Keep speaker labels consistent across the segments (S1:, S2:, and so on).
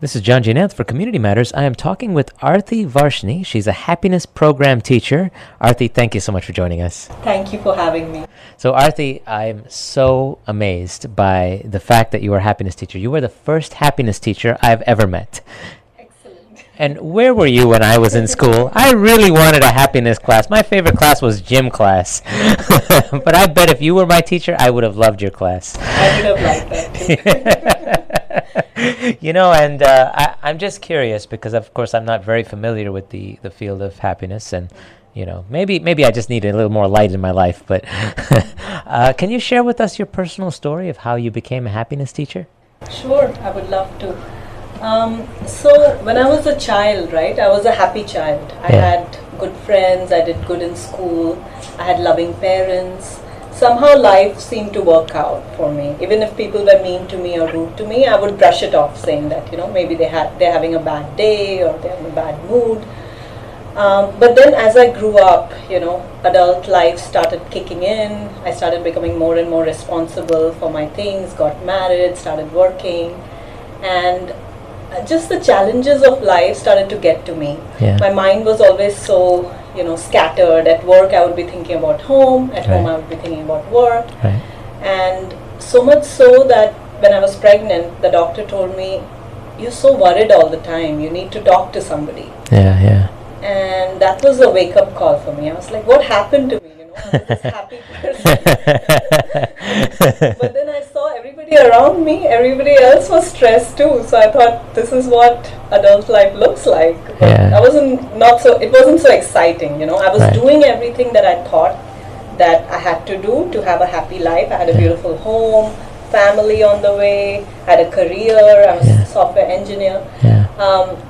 S1: This is Jonjy for Community Matters. I am talking with Aarti Varshney. She's a happiness program teacher. Aarti, thank you so much for joining us.
S2: Thank you for having me.
S1: So Aarti, I'm so amazed by the fact that you are a happiness teacher. You were the first happiness teacher I've ever met.
S2: Excellent.
S1: And where were you when I was in school? I really wanted a happiness class. My favorite class was gym class. But I bet if you were my teacher, I would have loved your class.
S2: I would have liked that too.
S1: I'm just curious because, of course, I'm not very familiar with the field of happiness, and maybe I just need a little more light in my life. But can you share with us your personal story of how you became a happiness teacher?
S2: Sure, I would love to. So when I was a child, right, I was a happy child. I had good friends, I did good in school, I had loving parents. Somehow life seemed to work out for me. Even if people were mean to me or rude to me, I would brush it off saying that, maybe they're having a bad day or they're in a bad mood. But then as I grew up, adult life started kicking in. I started becoming more and more responsible for my things, got married, started working. And just the challenges of life started to get to me.
S1: Yeah.
S2: My mind was always so scattered. At work I would be thinking about home, at home I would be thinking about work.
S1: Right.
S2: And so much so that when I was pregnant, the doctor told me, you're so worried all the time, you need to talk to somebody.
S1: Yeah.
S2: And that was a wake-up call for me. I was like, what happened to me? I was this happy person. But then I saw everybody around me, everybody else was stressed too. So I thought, this is what adult life looks like. But it wasn't so exciting, I was doing everything that I thought that I had to do to have a happy life. I had a beautiful home, family on the way, had a career, I was a software engineer.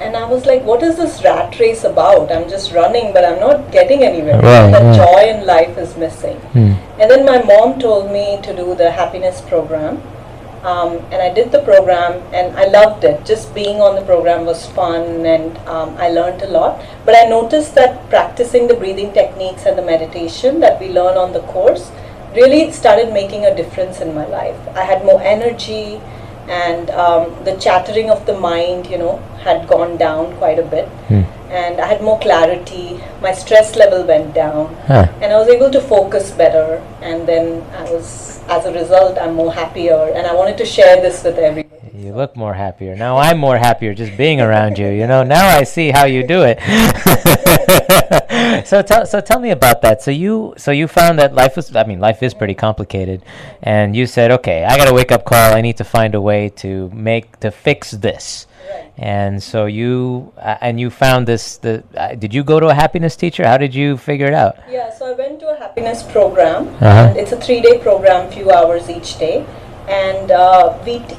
S2: And I was like, what is this rat race about? I'm just running, but I'm not getting anywhere. The joy in life is missing. And then my mom told me to do the happiness program. And I did the program and I loved it. Just being on the program was fun and I learned a lot. But I noticed that practicing the breathing techniques and the meditation that we learn on the course really started making a difference in my life. I had more energy and the chattering of the mind, had gone down quite a bit. And I had more clarity. My stress level went down and I was able to focus better. And then as a result, I'm more happier and I wanted to share this with everybody.
S1: You look more happier. Now I'm more happier just being around you, Now I see how you do it. So tell me about that. So you found that life is pretty complicated, and you said, okay, I got a wake up call. I need to find a way to fix this.
S2: Right.
S1: And so you found this. Did you go to a happiness teacher? How did you figure it out?
S2: Yeah, so I went to a happiness program. And it's a 3-day program, few hours each day. And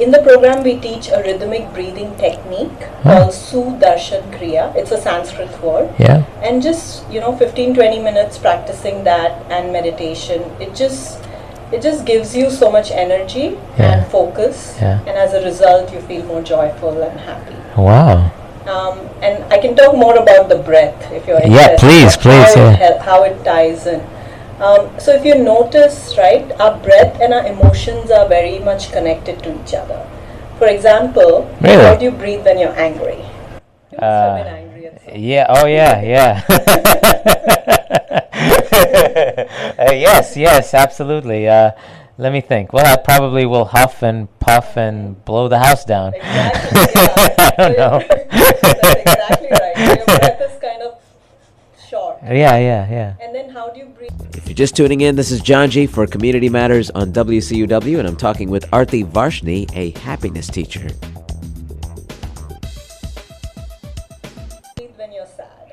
S2: in the program we teach a rhythmic breathing technique called Sudarshan Kriya. It's a Sanskrit word.
S1: Yeah.
S2: And just 15-20 minutes practicing that and meditation, it just gives you so much energy and focus. Yeah. And as a result you feel more joyful and happy.
S1: Wow.
S2: And I can talk more about the breath if you're interested.
S1: Yeah, please.
S2: How it ties in. So if you notice, right, our breath and our emotions are very much connected to each other. For example, how do you breathe when you're angry? You must have been angry at some point.
S1: Yeah. Oh, yeah. Yes, absolutely. Let me think. Well, I probably will huff and puff and blow the house down.
S2: Exactly. Yeah.
S1: I don't know.
S2: That's exactly right. So your breath is kind of short.
S1: Yeah.
S2: And then how do you breathe?
S3: If you're just tuning in, this is Jonjy for Community Matters on WCUW, and I'm talking with Aarti Varshney, a happiness teacher.
S2: Breathe when you're sad.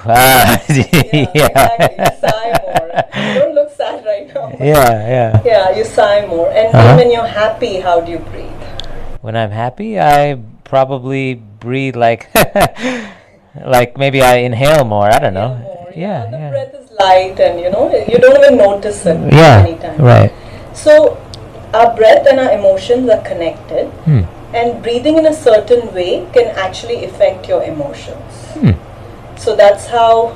S1: Yeah.
S2: Exactly. You sigh more. You don't look sad right now.
S1: Yeah.
S2: Yeah, you sigh more. And then when you're happy, how do you breathe?
S1: When I'm happy, I probably breathe like maybe I inhale more. I don't know. Yeah.
S2: The breath is light and you don't even notice it many times.
S1: Right.
S2: So our breath and our emotions are connected, and breathing in a certain way can actually affect your emotions. So that's how,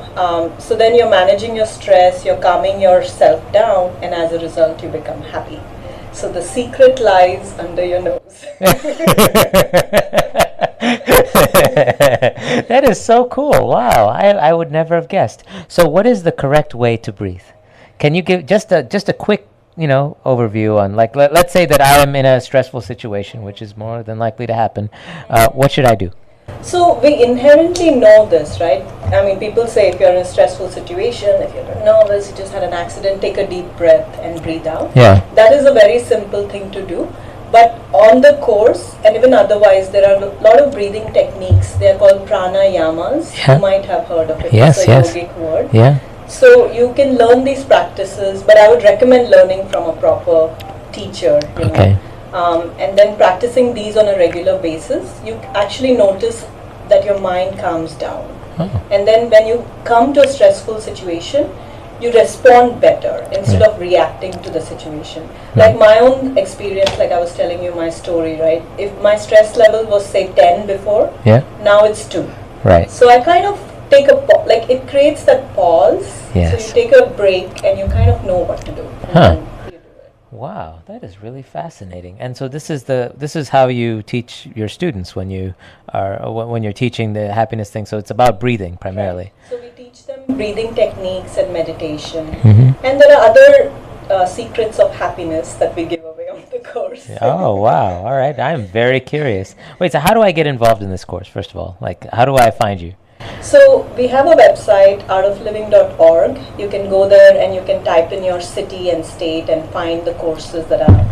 S2: so then you're managing your stress, you're calming yourself down, and as a result you become happy. So the secret lies under your nose. breathes.
S1: That is so cool. Wow, I would never have guessed. So what is the correct way to breathe? Can you give just a quick, overview on, like, let's say that I am in a stressful situation, which is more than likely to happen. What should I do?
S2: So we inherently know this, right? I mean, people say if you're in a stressful situation, if you're nervous, you just had an accident, take a deep breath and breathe out.
S1: Yeah.
S2: That is a very simple thing to do. But on the course, and even otherwise, there are a lot of breathing techniques. They are called pranayamas.
S1: Yeah.
S2: You might have heard of it.
S1: Yes,
S2: it's a
S1: yes.
S2: yogic word.
S1: Yeah.
S2: So you can learn these practices, but I would recommend learning from a proper teacher.
S1: Okay.
S2: And then practicing these on a regular basis, you actually notice that your mind calms down.
S1: Oh.
S2: And then when you come to a stressful situation, you respond better instead of reacting to the situation. Like my own experience, like I was telling you my story, right? If my stress level was say 10 before, now it's 2.
S1: Right.
S2: So I kind of take like it creates that pause.
S1: Yes.
S2: So you take a break and you kind of know what to do.
S1: Huh. Wow, that is really fascinating. And so this is how you teach your students when you're teaching the happiness thing. So it's about breathing primarily.
S2: Right. So we teach them breathing techniques and meditation. And there are other secrets of happiness that we give away on the course.
S1: Oh, wow. All right. I'm very curious. Wait, so how do I get involved in this course, first of all? Like, how do I find you?
S2: So we have a website, artofliving.org. You can go there and you can type in your city and state and find the courses that are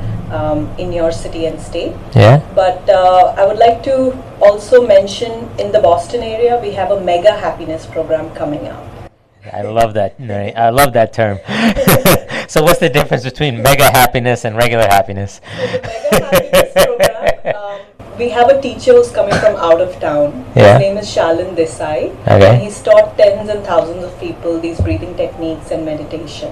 S2: in your city and state.
S1: Yeah.
S2: But I would like to also mention in the Boston area, we have a mega happiness program coming up.
S1: I love that. I love that term. So what's the difference between mega happiness and regular happiness?
S2: So the mega happiness program, we have a teacher who's coming from out of town.
S1: Yeah.
S2: His name is Shalin Desai.
S1: Okay.
S2: And he's taught tens and thousands of people these breathing techniques and meditation.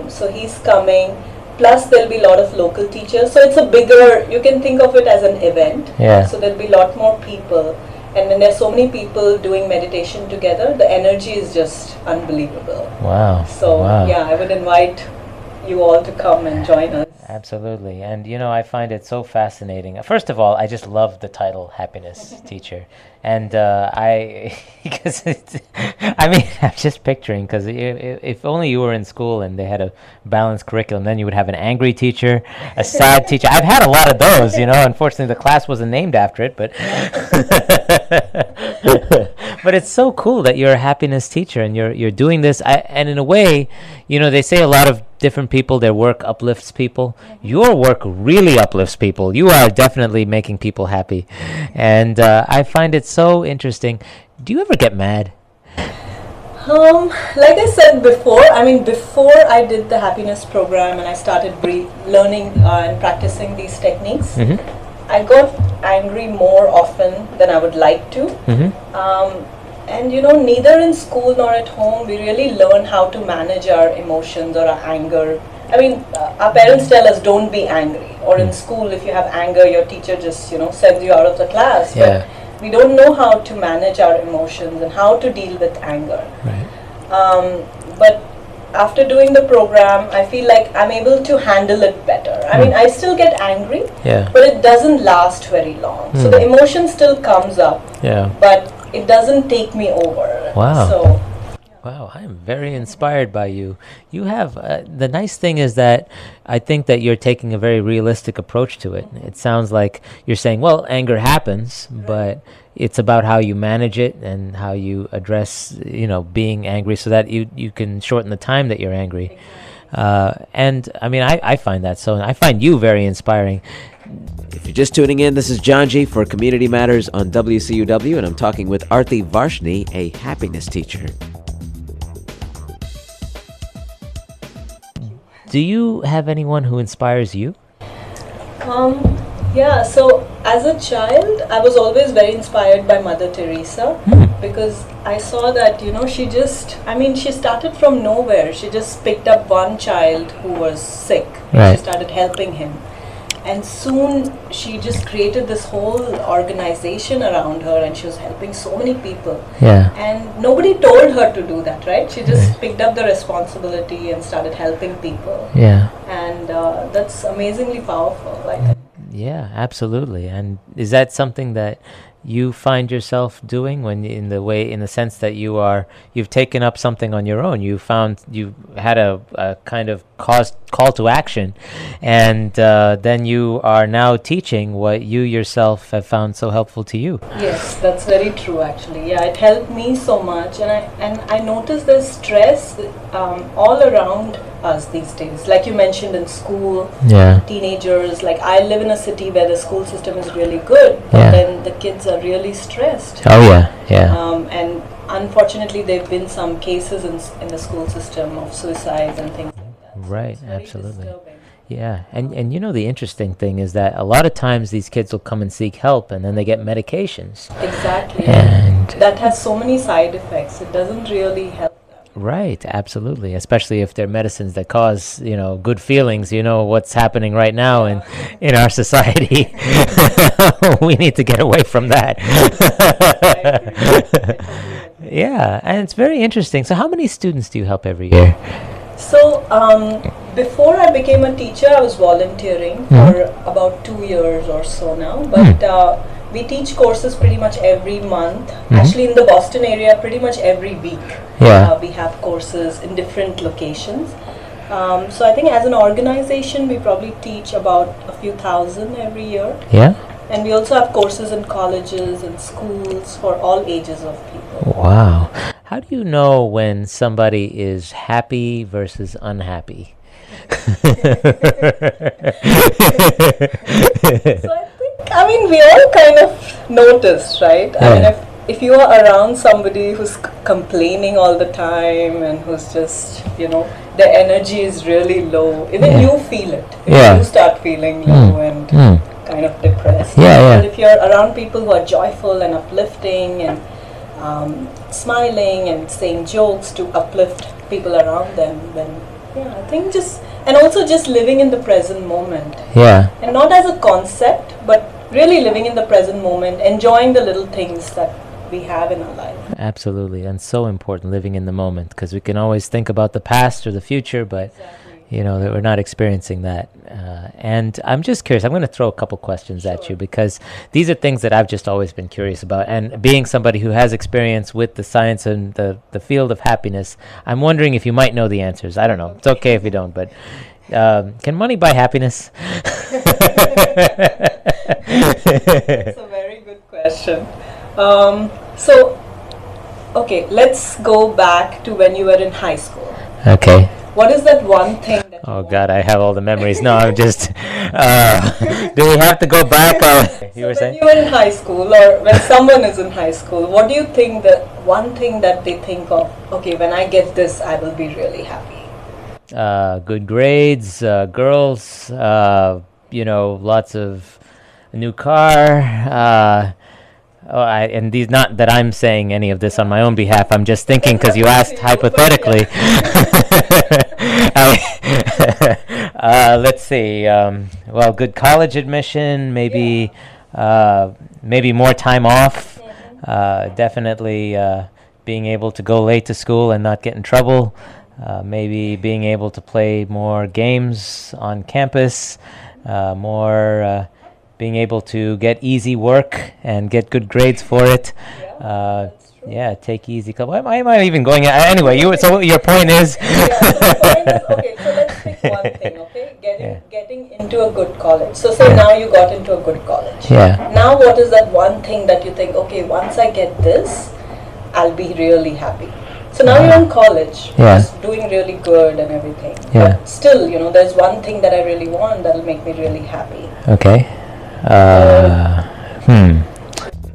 S2: So he's coming. Plus there'll be a lot of local teachers. So it's a bigger, you can think of it as an event.
S1: Yeah.
S2: So there'll be a lot more people. And when there's so many people doing meditation together, the energy is just unbelievable.
S1: Wow.
S2: So yeah, I would invite you all to come and join us.
S1: Absolutely. And I find it so fascinating. First of all, I just love the title happiness teacher. And because I'm just picturing, because if only you were in school and they had a balanced curriculum, then you would have an angry teacher, a sad teacher. I've had a lot of those, unfortunately the class wasn't named after it, but but it's so cool that you're a happiness teacher and you're doing this. And in a way, they say a lot of different people, their work uplifts people. Your work really uplifts people. You are definitely making people happy. And I find it so interesting. Do you ever get mad?
S2: Like I said before, before I did the happiness program and I started learning and practicing these techniques, I got angry more often than I would like to. And neither in school nor at home we really learn how to manage our emotions or our anger. Our parents tell us don't be angry, or in school if you have anger your teacher just sends you out of the class. But we don't know how to manage our emotions and how to deal with anger.
S1: Right.
S2: But after doing the program, I feel like I'm able to handle it better. I still get angry, but it doesn't last very long. So the emotion still comes up, but it doesn't take me over.
S1: Wow. Wow, I'm very inspired by you. You have, the nice thing is that I think that you're taking a very realistic approach to it. It sounds like you're saying, well, anger happens, but it's about how you manage it and how you address, being angry so that you can shorten the time that you're angry. And I find that so, and I find you very inspiring.
S3: If you're just tuning in, this is Jonjy for Community Matters on WCUW, and I'm talking with Aarti Sadhnani-Varshney, a happiness teacher.
S1: Do you have anyone who inspires you?
S2: Yeah, so as a child, I was always very inspired by Mother Teresa because I saw that, she started from nowhere. She just picked up one child who was sick and she started helping him. And soon she just created this whole organization around her and she was helping so many people.
S1: Yeah.
S2: And nobody told her to do that, right? She just picked up the responsibility and started helping people.
S1: Yeah.
S2: And that's amazingly powerful.
S1: Yeah, absolutely. And is that something that you find yourself doing when in the sense that you've taken up something on your own? You had a kind of call to action, and then you are now teaching what you yourself have found so helpful to you.
S2: Yes, that's very true actually. Yeah, it helped me so much, and I noticed there's stress all around us these days. Like you mentioned in school, teenagers. Like I live in a city where the school system is really good, but then the kids are really stressed.
S1: Oh yeah,
S2: and unfortunately, there've been some cases in the school system of suicides and things like that.
S1: Right,
S2: So
S1: absolutely.
S2: disturbing.
S1: Yeah, and you know the interesting thing is that a lot of times these kids will come and seek help, and then they get medications.
S2: Exactly.
S1: And
S2: that has so many side effects. It doesn't really help them.
S1: right, absolutely. Especially if they're medicines that cause, good feelings. You know what's happening right now in our society. We need to get away from that. Yeah, and it's very interesting. So how many students do you help every year?
S2: So, before I became a teacher, I was volunteering for about 2 years or so now. But we teach courses pretty much every month. Actually, in the Boston area, pretty much every week. We have courses in different locations. So I think as an organization, we probably teach about a few thousand every year.
S1: Yeah.
S2: And we also have courses in colleges and schools for all ages of people.
S1: Wow. How do you know when somebody is happy versus unhappy?
S2: So we all kind of notice, right? I mean, if you are around somebody who's complaining all the time and who's just, their energy is really low, even you feel it. You start feeling low and kind of depressed. But if you're around people who are joyful and uplifting and smiling and saying jokes to uplift people around them, then I think and also just living in the present moment. And not as a concept, but really living in the present moment, enjoying the little things that we have in our life.
S1: Absolutely, and so important, living in the moment, because we can always think about the past or the future, but that we're not experiencing that. And I'm just curious, I'm going to throw a couple questions at you, because these are things that I've just always been curious about. And being somebody who has experience with the science and the field of happiness, I'm wondering if you might know the answers. I don't know. It's okay if you don't, but can money buy happiness?
S2: That's a very good question. Okay, let's go back to when you were in high school.
S1: Okay.
S2: What is that one thing that
S1: Oh God, I have all the memories. No, I'm just. Do we have to go back? You were saying?
S2: When you were in high school, or when someone is in high school, what do you think that one thing that they think of? Okay, when I get this, I will be really happy.
S1: Good grades, girls. Lots of a new car. And these, not that I'm saying any of this on my own behalf. I'm just thinking because you asked hypothetically. Let's see. Good college admission, maybe more time off. Definitely being able to go late to school and not get in trouble. Maybe being able to play more games on campus. Being able to get easy work and get good grades for it. Take easy. Why am I even going? Anyway, so your point is.
S2: Okay, so let's pick one thing. Okay, getting into a good college. So say now you got into a good college. Now what is that one thing that you think? Okay, once I get this, I'll be really happy. So now you're in college, just doing really good and everything. But still, there's one thing that I really want that'll make me really happy.
S1: Okay.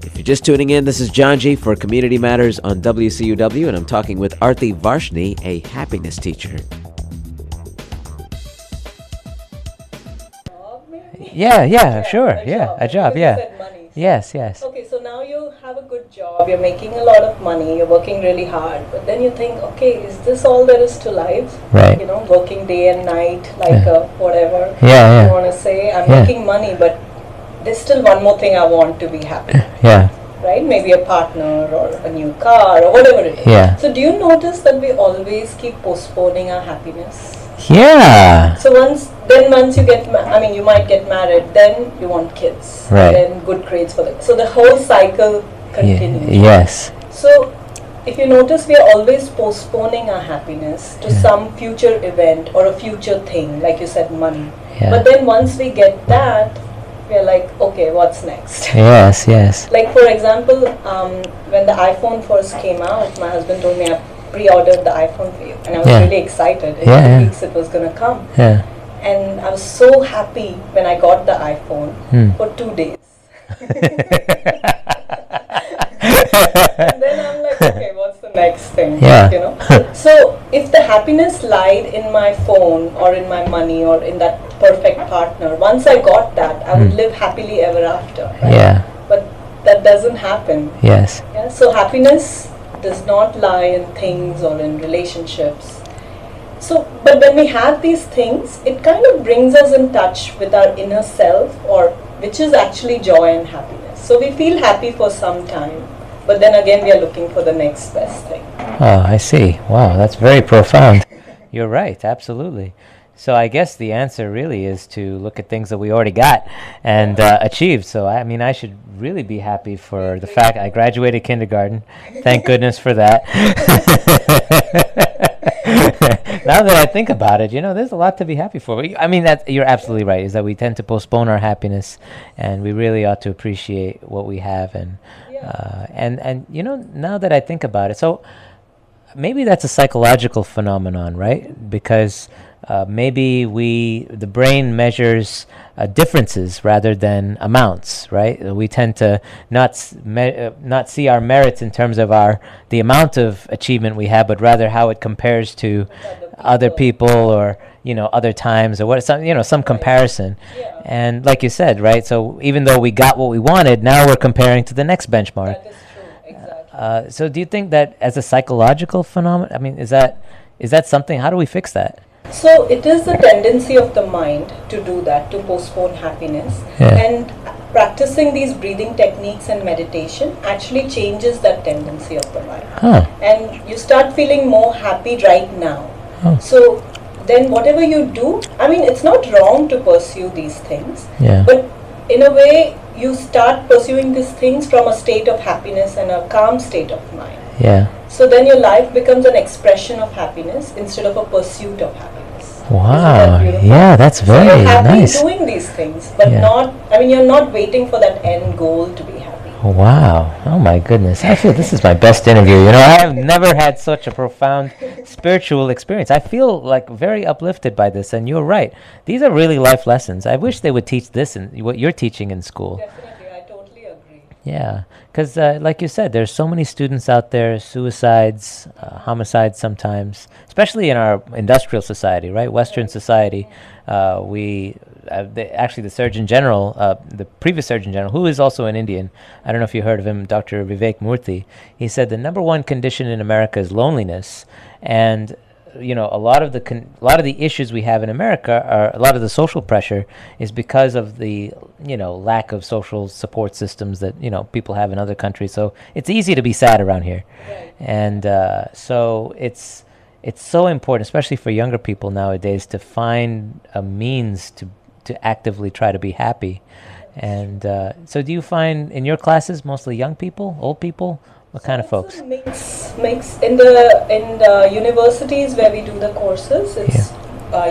S3: If you're just tuning in, this is Jonjy for Community Matters on WCUW, and I'm talking with Aarti Varshney, a happiness teacher.
S1: Sure. A job,
S2: You said money.
S1: Yes.
S2: Okay, so now you have a good job, you're making a lot of money, you're working really hard, but then you think, okay, is this all there is to life?
S1: Right.
S2: Working day and night, whatever you want to say. I'm making money, but there's still one more thing I want to be happy. Right? Maybe a partner or a new car or whatever it is. So do you notice that we always keep postponing our happiness?
S1: Yeah.
S2: So once you get, you might get married, then you want kids,
S1: Right.
S2: and then good grades for them. So the whole cycle continues.
S1: Yes.
S2: So if you notice, we are always postponing our happiness to some future event or a future thing, like you said, money.
S1: Yeah.
S2: But then once we get that, we are like, okay, what's next?
S1: Yes, yes.
S2: Like for example, when the iPhone first came out, my husband told me I pre-ordered the iPhone for you, and I was really excited. In 2 weeks it was gonna come.
S1: Yeah.
S2: And I was so happy when I got the iPhone for 2 days. And then I'm like, okay, what's the next thing?
S1: Yeah.
S2: You know? So if the happiness lied in my phone or in my money or in that perfect partner, once I got that, I would live happily ever after. Right?
S1: Yeah.
S2: But that doesn't happen.
S1: Yes.
S2: Yeah? So happiness does not lie in things or in relationships. So, but when we have these things, it kind of brings us in touch with our inner self, or which is actually joy and happiness. So we feel happy for some time, but then again we are looking for the next best thing.
S1: Oh, I see. Wow, that's very profound. You're right, absolutely. So I guess the answer really is to look at things that we already got and achieved. So I mean, I should really be happy for the fact I graduated kindergarten. Thank goodness for that. Now that I think about it, there's a lot to be happy for. I mean, you're absolutely right, is that we tend to postpone our happiness, and we really ought to appreciate what we have. And now that I think about it, so maybe that's a psychological phenomenon, right? Because maybe the brain measures differences rather than amounts, right? We tend to not see our merits in terms of the amount of achievement we have, but rather how it compares to other people or other times or some comparison.
S2: Yeah.
S1: And like you said, right? So even though we got what we wanted, now we're comparing to the next benchmark.
S2: That is true, exactly.
S1: So do you think that as a psychological phenomenon, I mean, is that something? How do we fix that?
S2: So it is the tendency of the mind to do that, to postpone happiness.
S1: Yeah.
S2: And practicing these breathing techniques and meditation actually changes that tendency of the mind.
S1: Huh.
S2: And you start feeling more happy right now.
S1: Oh.
S2: So then whatever you do, I mean, it's not wrong to pursue these things.
S1: Yeah.
S2: But in a way, you start pursuing these things from a state of happiness and a calm state of mind.
S1: Yeah.
S2: So then your life becomes an expression of happiness instead of a pursuit of happiness.
S1: Wow.
S2: That
S1: Yeah, that's very
S2: so you're happy
S1: nice.
S2: doing these things, but
S1: Yeah.
S2: you're not waiting for that end goal to be happy.
S1: Wow. Oh my goodness. I feel this is my best interview. I have never had such a profound spiritual experience. I feel like very uplifted by this, and you're right. These are really life lessons. I wish they would teach this in what you're teaching in school.
S2: Definitely, I totally agree.
S1: Yeah, because like you said, there's so many students out there, suicides, homicides sometimes, especially in our industrial society, right? Western society. Actually, the Surgeon General, the previous Surgeon General, who is also an Indian, I don't know if you heard of him, Dr. Vivek Murthy, he said the number one condition in America is loneliness. And a lot of the issues we have in America are a lot of the social pressure is because of the lack of social support systems that people have in other countries. So it's easy to be sad around here,
S2: Right.
S1: and so it's so important, especially for younger people nowadays, to find a means to actively try to be happy. And so do you find in your classes mostly young people, old people? What kind of folks?
S2: Mix in the universities where we do the courses, it's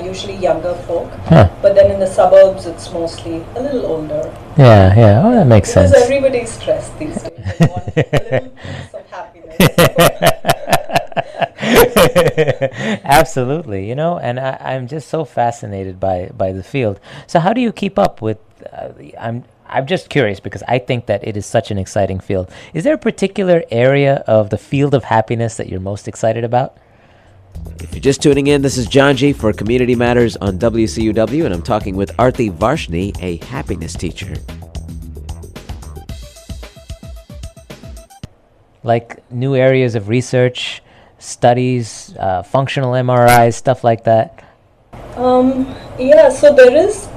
S2: usually younger folk.
S1: Huh.
S2: But then in the suburbs, it's mostly a little older.
S1: Yeah. Oh, that makes
S2: Because
S1: sense.
S2: everybody's stressed these days. They want a little piece of happiness.
S1: Absolutely, and I'm just so fascinated by the field. So how do you keep up with? I'm just curious because I think that it is such an exciting field. Is there a particular area of the field of happiness that you're most excited about?
S3: If you're just tuning in, this is Jonjy for Community Matters on WCUW, and I'm talking with Aarti Varshney, a happiness teacher.
S1: Like new areas of research, studies, functional MRIs, stuff like that?
S2: So there is,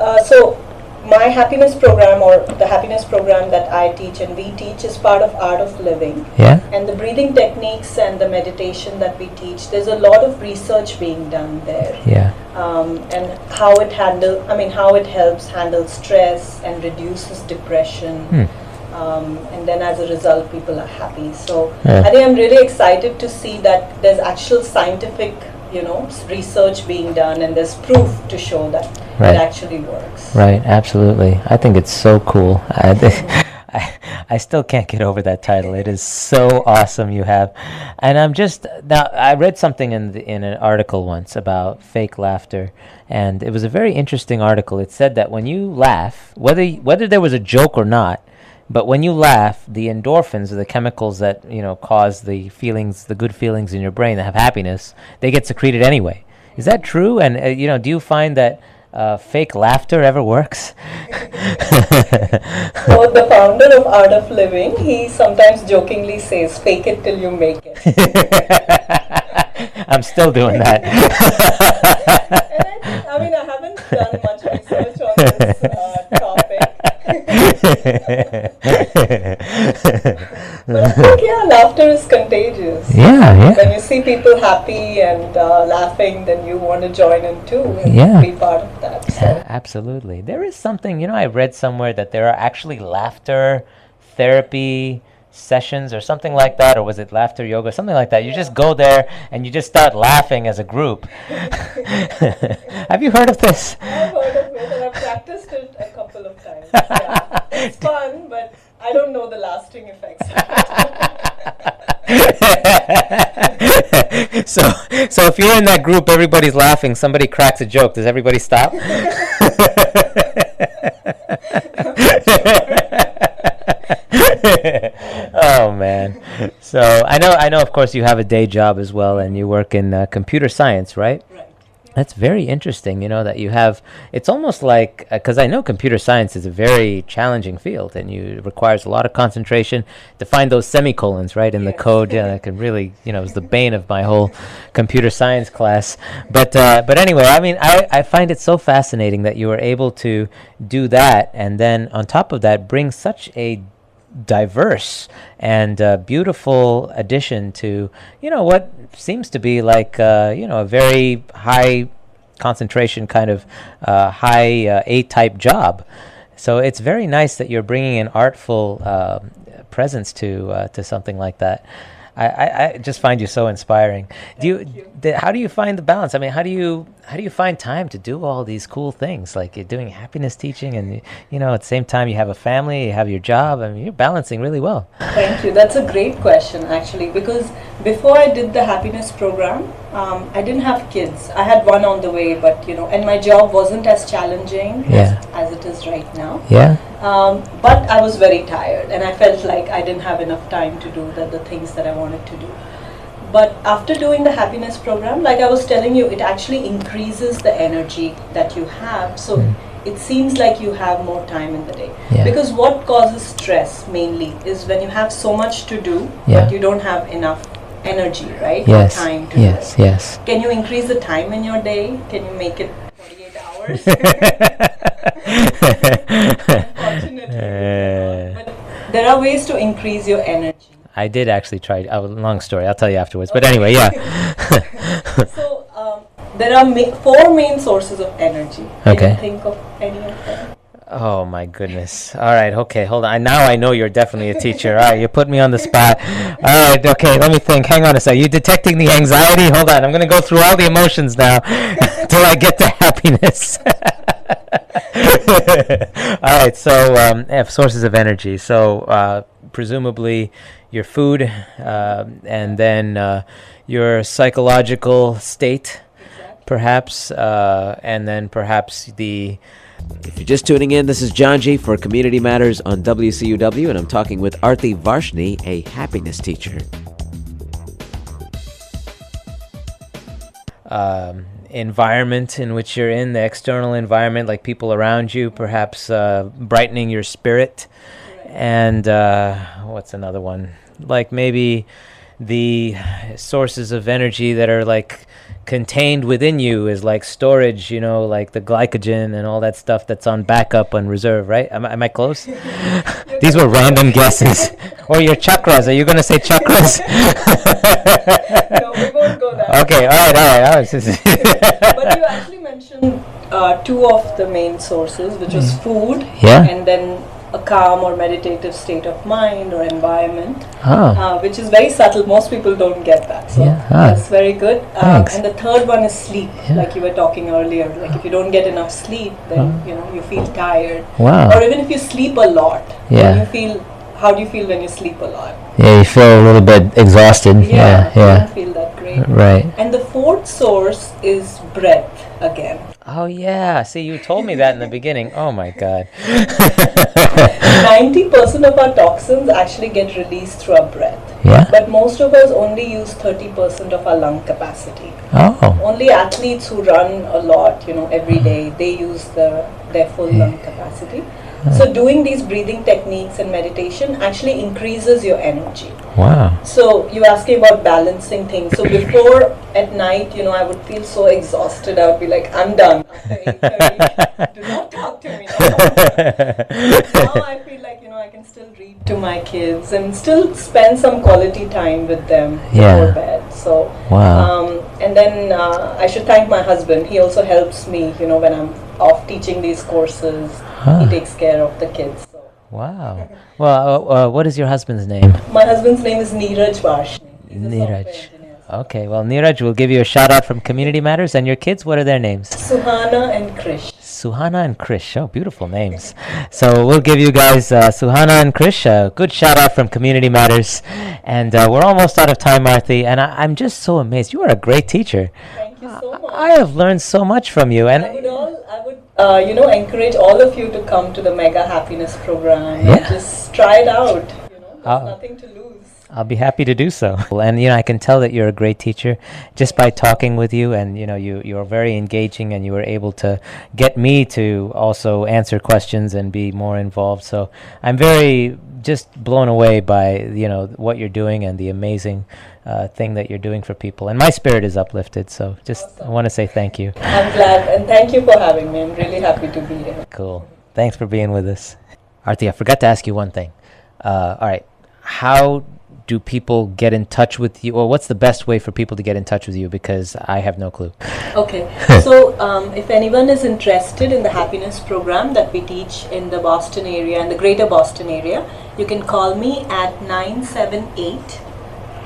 S2: my happiness program, or the happiness program that I teach and we teach, is part of Art of Living.
S1: Yeah?
S2: And the breathing techniques and the meditation that we teach, there's a lot of research being done there.
S1: Yeah.
S2: and how it helps handle stress and reduces depression. And then as a result, people are happy. So I think I'm really excited to see that there's actual scientific, research being done, and there's proof to show that it actually works.
S1: Right, absolutely. I think it's so cool. I still can't get over that title. It is so awesome you have. And I read something in an article once about fake laughter, and it was a very interesting article. It said that when you laugh, whether there was a joke or not, but when you laugh, the endorphins, or the chemicals that cause the good feelings in your brain that have happiness, they get secreted anyway. Is that true? And do you find that fake laughter ever works?
S2: So the founder of Art of Living, he sometimes jokingly says, "Fake it till you make it."
S1: I'm still doing that.
S2: And I haven't done much research on this topic. But I think, laughter is contagious.
S1: Yeah.
S2: When you see people happy and laughing, then you want to join in too and be part of that. So.
S1: Absolutely. There is something, I read somewhere that there are actually laughter therapy sessions or something like that, or was it laughter yoga, something like that. You just go there and you just start laughing as a group. Have you heard of this?
S2: I've heard of it, and I've practiced it a couple of times. Yeah. It's fun, but I don't know the lasting effects of
S1: it. So if you're in that group, everybody's laughing, somebody cracks a joke, does everybody stop? Oh man. So I know of course you have a day job as well, and you work in computer science, right?
S2: Right.
S1: That's very interesting, that you have, it's almost like, because I know computer science is a very challenging field, and it requires a lot of concentration to find those semicolons, right, in the code. Yeah, that can really, it was the bane of my whole computer science class. But anyway, I find it so fascinating that you were able to do that, and then on top of that, bring such a diverse and beautiful addition to what seems to be like a very high concentration kind of high A-type job. So it's very nice that you're bringing an artful presence to something like that. I just find you so inspiring. How do you find the balance? How do you find time to do all these cool things? Like you're doing happiness teaching, and at the same time you have a family, you have your job. You're balancing really well.
S2: Thank you. That's a great question, actually, because before I did the happiness program, I didn't have kids. I had one on the way, but and my job wasn't as challenging as it is right now.
S1: Yeah.
S2: But I was very tired, and I felt like I didn't have enough time to do the things that I wanted to do. But after doing the happiness program, like I was telling you, it actually increases the energy that you have. So it seems like you have more time in the day.
S1: Yeah.
S2: Because what causes stress mainly is when you have so much to do, but you don't have enough energy, right?
S1: Yes.
S2: Or time to do it.
S1: Yes.
S2: Can you increase the time in your day? Can you make it 48 hours? Unfortunately. But there are ways to increase your energy.
S1: I did actually try. Long story. I'll tell you afterwards. But anyway, yeah.
S2: So there are 4 main sources of energy. Can you think of any of them?
S1: Oh my goodness. All right. Okay. Hold on. Now I know you're definitely a teacher. All right. You put me on the spot. All right. Okay. Let me think. Hang on a sec. You detecting the anxiety? Hold on. I'm going to go through all the emotions now till I get to happiness. All right. So sources of energy. So presumably your food, and then your psychological state, perhaps, and then perhaps the...
S3: If you're just tuning in, this is Jonjy for Community Matters on WCUW, and I'm talking with Aarti Varshney, a happiness teacher.
S1: Environment in which you're in, the external environment, like people around you, perhaps brightening your spirit. And what's another one? Like maybe the sources of energy that are like contained within you is like storage, like the glycogen and all that stuff that's on backup and reserve, right? Am I close? These were random guesses. Or your chakras. Are you going to say chakras?
S2: No, we won't go there.
S1: Okay, all right.
S2: But you actually mentioned two of the main sources, which was food,
S1: Yeah.
S2: and then a calm or meditative state of mind or environment,
S1: Oh.
S2: which is very subtle. Most people don't get that, so
S1: Yeah.
S2: that's very good.
S1: Thanks.
S2: And the third one is sleep,
S1: Yeah.
S2: like you were talking earlier. Like if you don't get enough sleep, then you feel tired.
S1: Wow.
S2: Or even if you sleep a lot,
S1: Yeah.
S2: then you feel. How do you feel when you sleep a lot?
S1: Yeah, you feel a little bit exhausted.
S2: You
S1: Yeah.
S2: don't feel that great.
S1: Right.
S2: And the fourth source is breath again.
S1: Oh yeah. See, you told me that in the beginning. Oh my God.
S2: 90% of our toxins actually get released through our breath.
S1: Yeah.
S2: But most of us only use 30% of our lung capacity.
S1: Oh.
S2: Only athletes who run a lot, every day, they use their full lung capacity. So doing these breathing techniques and meditation actually increases your energy.
S1: Wow.
S2: So you asking about balancing things. So before at night, I would feel so exhausted. I would be like, I'm done. After 8:30, do not talk to me now. Now I feel like, I can still read to my kids and still spend some quality time with them before bed. So,
S1: Wow.
S2: and then I should thank my husband. He also helps me, when I'm off teaching these courses. He takes care of the kids. So.
S1: Wow. Well, what is your husband's name?
S2: My husband's name is Neeraj Varshney. He's a software
S1: Neeraj.
S2: engineer.
S1: Okay. Well, Neeraj, we'll give you a shout out from Community Matters. And your kids, what are their names?
S2: Suhana and Krish.
S1: Suhana and Krish. Oh, beautiful names. So we'll give you guys Suhana and Krish a good shout out from Community Matters. And we're almost out of time, Aarti. And I'm just so amazed. You are a great teacher.
S2: Thank you so much.
S1: I have learned so much from you. And
S2: I would encourage all of you to come to the Mega Happiness Program and just try it out. There's nothing to lose.
S1: I'll be happy to do so. And I can tell that you're a great teacher just by talking with you, and you're very engaging, and you were able to get me to also answer questions and be more involved. So I'm very just blown away by what you're doing and the amazing thing that you're doing for people. And my spirit is uplifted. So just
S2: Awesome.
S1: I want to say thank you.
S2: I'm glad, and thank you for having me. I'm really happy to be here.
S1: Cool. Thanks for being with us. Aarti, I forgot to ask you one thing. All right. How do people get in touch with you, or what's the best way for people to get in touch with you, because I have no clue?
S2: Okay, so if anyone is interested in the happiness program that we teach in the Boston area and the greater Boston area, you can call me at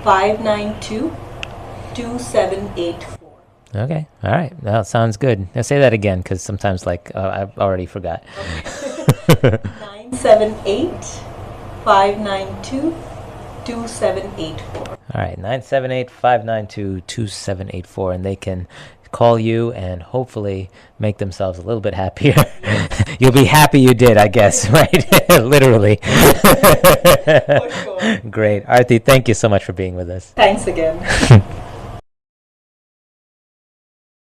S2: 978-592-2784.
S1: Okay, all right, well, sounds good. Now say that again, because sometimes I've already forgot.
S2: Okay. 978-592-2784.
S1: All right, 978-592-2784, and they can call you and hopefully make themselves a little bit happier. You'll be happy you did, I guess, right? Literally.
S2: For sure.
S1: Great. Aarti, thank you so much for being with us.
S2: Thanks again.